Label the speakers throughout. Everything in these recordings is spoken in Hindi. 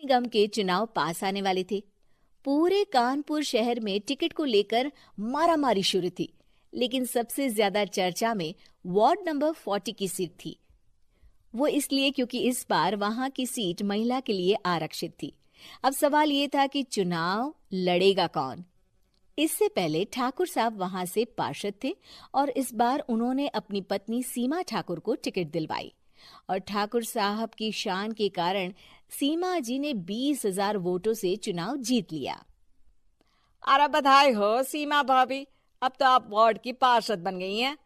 Speaker 1: निगम के चुनाव पास आने वाले थे। पूरे कानपुर शहर में टिकट को लेकर मारामारी शुरू थी, लेकिन सबसे ज्यादा चर्चा में वार्ड नंबर 40 की सीट थी। वो इसलिए क्योंकि इस बार वहां की सीट महिला के लिए आरक्षित थी। अब सवाल ये था कि चुनाव लड़ेगा कौन। इससे पहले ठाकुर साहब वहां से पार्षद थे और इस बार उन्होंने अपनी पत्नी सीमा ठाकुर को टिकट दिलवाई और ठाकुर साहब की शान के कारण सीमा जी ने 20,000 वोटों से चुनाव जीत लिया।
Speaker 2: अरे बधाई हो सीमा भाभी, अब तो आप वार्ड की पार्षद बन गई हैं।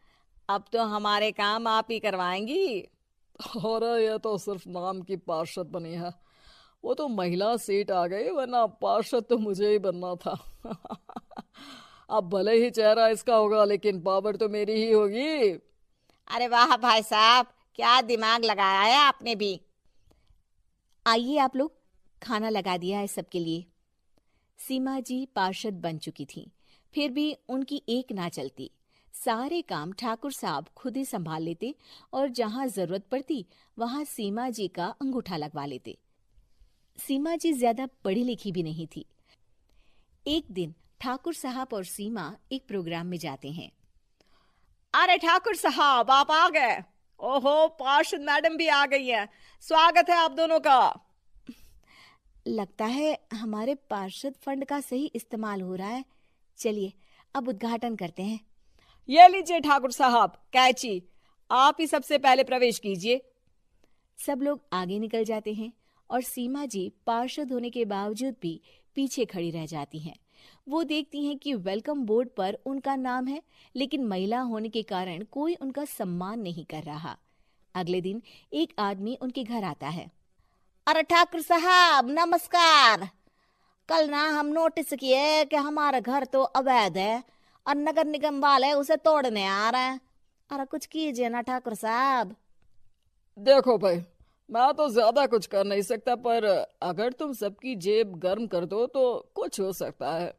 Speaker 2: अब तो हमारे काम आप ही करवाएंगी।
Speaker 3: अरे ये तो सिर्फ नाम की पार्षद बनी है, वो तो महिला सीट आ गई, वरना पार्षद तो मुझे ही बनना था। अब भले ही चेहरा इसका होगा लेकिन पावर तो मेरी ही होगी।
Speaker 2: अरे वाह भाई साहब, क्या दिमाग लगाया है आपने भी।
Speaker 1: आइए आप लोग, खाना लगा दिया है सबके लिए। सीमा जी पार्षद बन चुकी थी, फिर भी उनकी एक ना चलती। सारे काम ठाकुर साहब खुद ही संभाल लेते और जहां जरूरत पड़ती वहां सीमा जी का अंगूठा लगवा लेते। सीमा जी ज्यादा पढ़ी लिखी भी नहीं थी। एक दिन ठाकुर साहब और सीमा एक प्रोग्राम में जाते हैं।
Speaker 2: अरे ठाकुर साहब आप आ गए। ओहो, पार्षद मैडम भी आ गई हैं। स्वागत है आप दोनों का।
Speaker 1: लगता है हमारे पार्षद फंड का सही इस्तेमाल हो रहा है। चलिए अब उद्घाटन करते हैं।
Speaker 2: ये लीजिए ठाकुर साहब कैची, आप ही सबसे पहले प्रवेश कीजिए।
Speaker 1: सब लोग आगे निकल जाते हैं और सीमा जी पार्षद होने के बावजूद भी पीछे खड़ी रह जाती हैं। वो देखती हैं कि वेलकम बोर्ड पर उनका नाम है, लेकिन महिला होने के कारण कोई उनका सम्मान नहीं कर रहा। अगले दिन एक आदमी उनके घर आता है।
Speaker 2: अरे ठाकुर साहब नमस्कार। कल ना हम नोटिस किए कि हमारा घर तो अवैध है और नगर निगम वाले उसे तोड़ने आ रहे हैं। अरे कुछ कीजिए ना ठाकुर साहब।
Speaker 3: देखो भाई, मैं तो ज्यादा कुछ कर नहीं सकता, पर अगर तुम सबकी जेब गर्म कर दो तो कुछ हो सकता है।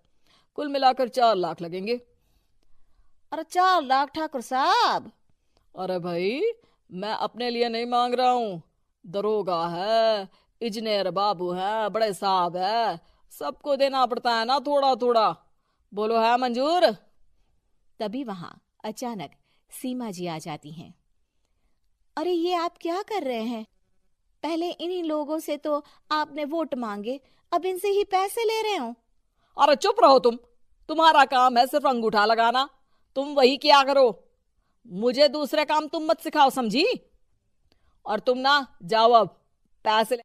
Speaker 3: कुल मिलाकर 4 लाख लगेंगे।
Speaker 2: अरे 4 लाख ठाकुर साहब?
Speaker 3: अरे भाई, मैं अपने लिए नहीं मांग रहा हूँ। दरोगा है, इंजीनियर बाबू है, बड़े साहब है, सबको देना पड़ता है ना थोड़ा थोड़ा। बोलो है मंजूर?
Speaker 1: तभी वहां अचानक सीमा जी आ जाती हैं। अरे ये आप क्या कर रहे हैं? पहले इन्हीं लोगों से तो आपने वोट मांगे, अब इनसे ही पैसे ले रहे हो।
Speaker 3: अरे चुप रहो तुम, तुम्हारा काम है सिर्फ अंगूठा लगाना, तुम वही किया करो। मुझे दूसरे काम तुम मत सिखाओ, समझी? और तुम ना जाओ, अब पैसे